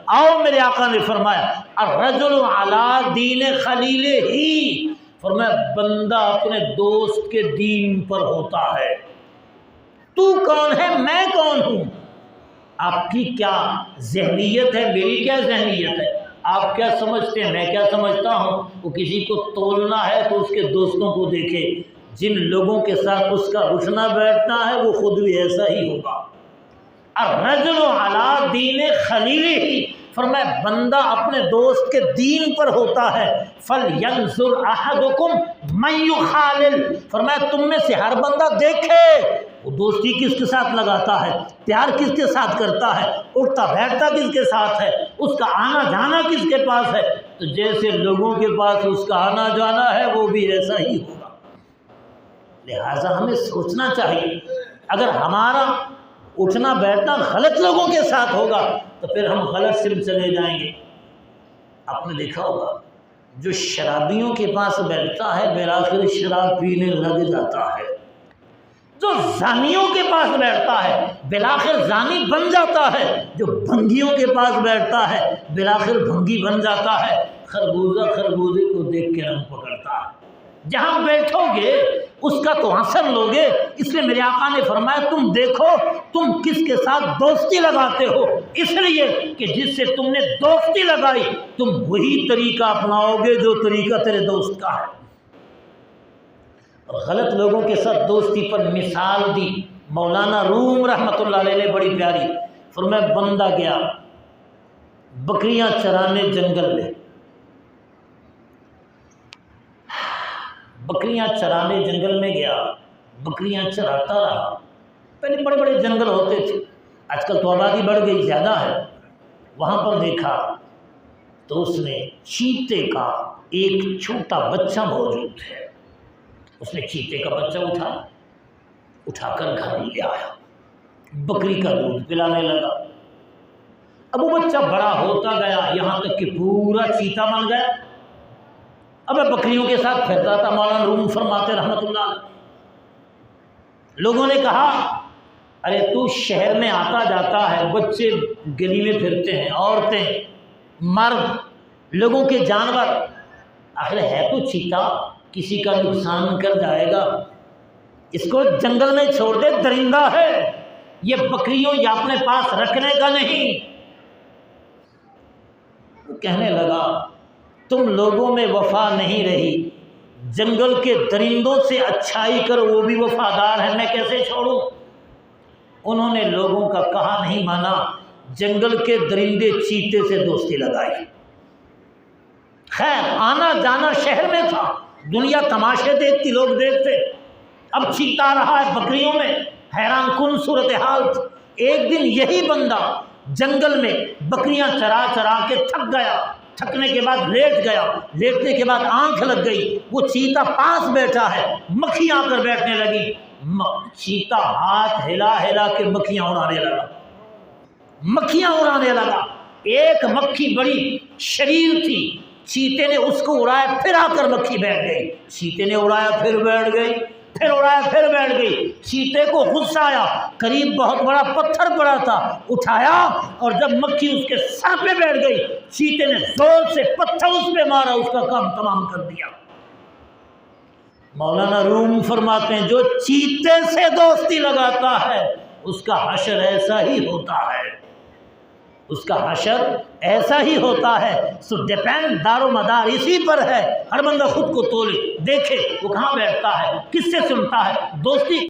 آؤ میرے آقا نے فرمایا الرجل علی دین خلیلہ ہی، فرمایا بندہ اپنے دوست کے دین پر ہوتا ہے۔ تو کون ہے، میں کون ہوں، آپ کی کیا ذہنیت ہے، میری کیا ذہنیت ہے، آپ کیا سمجھتے ہیں، میں کیا سمجھتا ہوں۔ وہ کسی کو تولنا ہے تو اس کے دوستوں کو دیکھے، جن لوگوں کے ساتھ اس کا اٹھنا بیٹھنا ہے وہ خود بھی ایسا ہی ہوگا۔ الرجل علی دین خلیلہ، فرمایا بندہ اپنے دوست کے دین پر ہوتا ہے۔ فَلْيَنْظُرْ أَحَدُكُمْ مَنْ يُخَالِلْ، فرمایا تم میں سے ہر بندہ دیکھے وہ دوستی کس کے ساتھ لگاتا ہے، پیار کس کے ساتھ کرتا ہے، اٹھتا بیٹھتا کس کے ساتھ ہے، اس کا آنا جانا کس کے پاس ہے۔ تو جیسے لوگوں کے پاس اس کا آنا جانا ہے وہ بھی ایسا ہی ہوگا۔ لہٰذا ہمیں سوچنا چاہیے، اگر ہمارا اٹھنا بیٹھنا غلط لوگوں کے ساتھ ہوگا تو پھر ہم غلط سمت چلے جائیں گے۔ آپ نے دیکھا ہوگا جو شرابیوں کے پاس بیٹھتا ہے بالآخر شراب پینے لگ جاتا ہے، جو زانیوں کے پاس بیٹھتا ہے بالآخر زانی بن جاتا ہے، جو بھنگیوں کے پاس بیٹھتا ہے بالآخر بھنگی بن جاتا ہے۔ خربوزہ خربوزے کو دیکھ کے رنگ پکڑتا ہے، جہاں بیٹھو گے اس کا تو اثر لوگے۔ اس لیے میرے آقا نے فرمایا تم دیکھو تم کس کے ساتھ دوستی لگاتے ہو، اس لیے کہ جس سے تم نے دوستی لگائی تم وہی طریقہ اپناؤ گے جو طریقہ تیرے دوست کا ہے۔ اور غلط لوگوں کے ساتھ دوستی پر مثال دی مولانا روم رحمۃ اللہ علیہ نے بڑی پیاری، فرمایا بندہ گیا بکریاں چرانے جنگل میں، بکریاں چرانے جنگل میں گیا، بکریاں چراتا رہا۔ پہلے بڑے بڑے جنگل ہوتے تھے، آج کل تو آبادی بڑھ گئی، زیادہ ہے۔ وہاں پر دیکھا تو اس نے چیتے کا ایک چھوٹا بچہ موجود ہے، اس نے چیتے کا بچہ اٹھا کر گھر لے آیا، بکری کا دودھ پلانے لگا۔ اب وہ بچہ بڑا ہوتا گیا یہاں تک کہ پورا چیتا بن گیا۔ اب بکریوں کے ساتھ پھرتا تھا۔ مولانا روم فرماتے رحمت اللہ علیہ، لوگوں نے کہا ارے تو شہر میں آتا جاتا ہے، بچے گلی میں پھرتے ہیں، عورتیں مرد لوگوں کے جانور، آخر ہے تو چیتا، کسی کا نقصان کر جائے گا، اس کو جنگل میں چھوڑ دے، درندہ ہے، یہ بکریوں یا اپنے پاس رکھنے کا نہیں۔ وہ کہنے لگا تم لوگوں میں وفا نہیں رہی، جنگل کے درندوں سے اچھائی کر، وہ بھی وفادار ہیں، میں کیسے چھوڑوں۔ انہوں نے لوگوں کا کہا نہیں مانا، جنگل کے درندے چیتے سے دوستی لگائی۔ خیر آنا جانا شہر میں تھا، دنیا تماشے دیکھتی، لوگ دیکھتے، اب چیتا رہا ہے بکریوں میں، حیران کن صورتحال تھی۔ ایک دن یہی بندہ جنگل میں بکریاں چرا چرا کے تھک گیا، تھکنے کے بعد لیٹ گیا، لیٹنے کے بعد آنکھ لگ گئی، وہ چیتا پاس بیٹھا ہے، مکھی آ کر بیٹھنے لگی، چیتا ہاتھ ہلا ہلا کے مکھیاں اڑانے لگا، مکھیاں اڑانے لگا۔ ایک مکھی بڑی شریر تھی، چیتے نے اس کو اڑایا، پھر آ کر مکھی بیٹھ گئی، چیتے نے اڑایا پھر بیٹھ گئی، پھر اڑایا پھر بیٹھ گئی۔ چیتے کو غصہ آیا، قریب بہت بڑا پتھر پڑا تھا، اٹھایا اور جب مکھی اس کے سر پہ بیٹھ گئی، چیتے نے زور سے پتھر اس پہ مارا، اس کا کام تمام کر دیا۔ مولانا روم فرماتے ہیں جو چیتے سے دوستی لگاتا ہے اس کا حشر ایسا ہی ہوتا ہے، اس کا حشر ایسا ہی ہوتا ہے۔ سو ڈیپینڈ، دار و مدار اسی پر ہے۔ ہر بندہ خود کو تولے، دیکھے وہ کہاں بیٹھتا ہے، کس سے سنتا ہے، دوستی